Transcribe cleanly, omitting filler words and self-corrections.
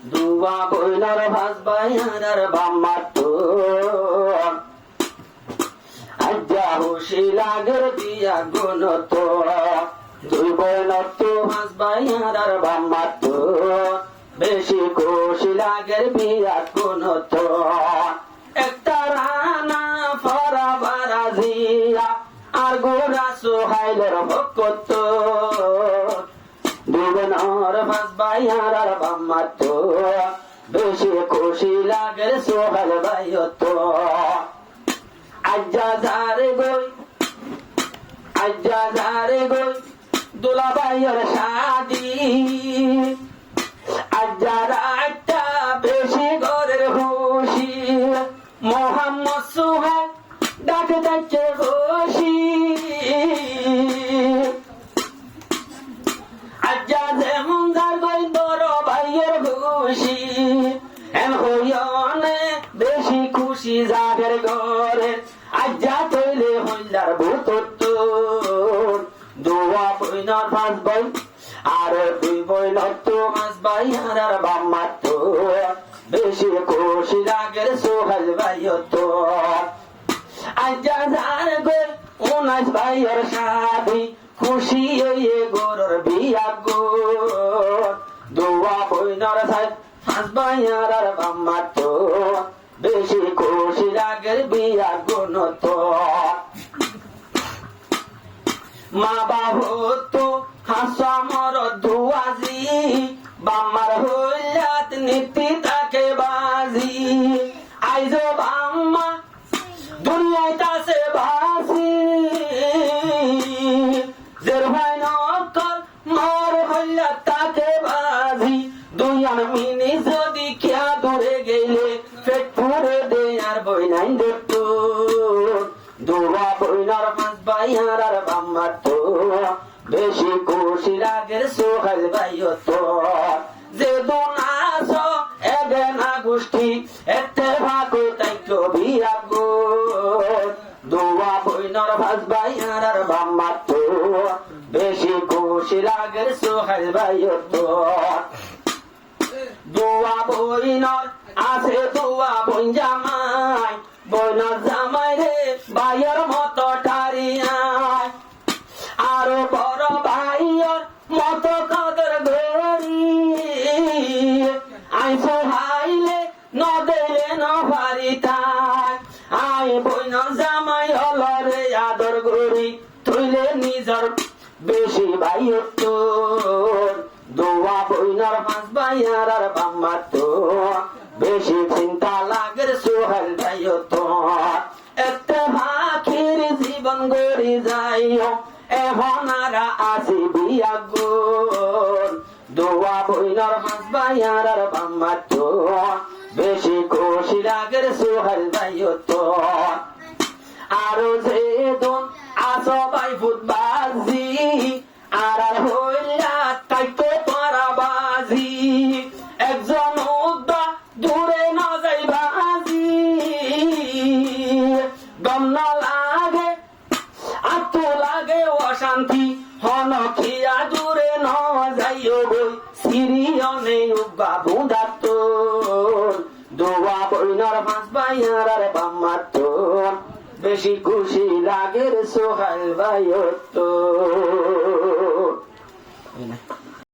দুয়া বইনার ভাস বাইয়ার বাম্মাত আজ্জা হুশি লাগের বিয়া গুণত দুই বইনত ভাস বাইয়ার বাম্মাত বেশি খুশি লাগের বিয়া গুণত একটা রানা ফরা বারাজিয়া আর গোরা সোহাইলের ভক্ত দুবনর ভাস বাইয়ার আর বাম্মাত বেশি খুশি লাগে সোহাল বাইয়ত আজ্জা ঝারে গই দুলা বাইয়ের শাদি আজ্জা রাতটা বেশি ঘরের খুশি মোহাম্মদ সোহাল ডাকে ডাকে খুশি আজ্জা যেমন যার গই বড় ভাইয়ের খুশি এন হইয়নে বেশি খুশি যাদের ঘরে আজ্জা তৈলে হইলার ভূতত্ব দুয়া বইনার পাঁচ বই আর দুই বইনার তো পাঁচ ভাই আর বাম্মাত বেশি খুশি লাগের সোহাল ভাইয়ত আজ্জা যার গই 19 ভাইয়ের শাদি খুশি হয়ে গোরর বিয়া গো দুয়া বইনার পাঁচ ভাইয়ার আর বাম্মাত বেশি খুশি লাগের বিয়া গুণত মা বাবু তো হাসামর ধুয়াজি বাম্মার হইলাত নীতি তাকে বাজি আইজ বাম্মা দুনিয়ায় তাসে বাসি জের ভাই নকল মর হইলাত তাকে বাজি দুনিয়ার মিনি যদি খেয়া দূরে গেলে পেট পুরে দে আর বই নাই দেখতো দুয়া বইনার পাঁচ ভাইয়ার আর বাম্মাত বেশি খুশি লাগের সোহাল ভাইয়ত যে দোনাস এবে না গোষ্ঠী এতে ভাগো তাইতো বিয়া গো দুয়া বইনার পাঁচ ভাইয়ার আর বাম্মাত বেশি খুশি লাগের সোহাল ভাইয়ত দুয়া বইনর আছে দুয়া বইন জামাই বইনর জামাই রে ভাইয়ের মতো ঠারিয়ায় আরো বড় ভাইয়ের মতো কাদের ধরি আই সোহাইলে ন দিলে ন পারিতাই আই বইনর জামাই হলরে আদর গরি তুইলে নিজর বেশি ভাইয়ত দুয়া বইনার পাঁচ ভাইয়ার আর বাম্মাত বেশি চিন্তা লাগের সোহাল ভাইয়ত এতে ভাখির জীবন গড়ি যাইও এখন আর আসি বিয়া গো দুয়া বইনার পাঁচ ভাইয়ার আর বাম্মাত বেশি খুশি লাগের সোহাল ভাইয়ত আরো যে দন আসো ভাই ফুটবাজি আর হইলা তাইতো পারা বাজি একজন উদ্দা দূরে না যাই বাজি গম না লাগে আত্ম লাগে অশান্তি হন খিয়া দূরে ন যাইও বই সিরিয়নে উগা বুঁদাত দুয়া বইনার পাঁচ ভাইয়ার আর বাম্মাত বেশি খুশি লাগের সোহাল ভাইয়ত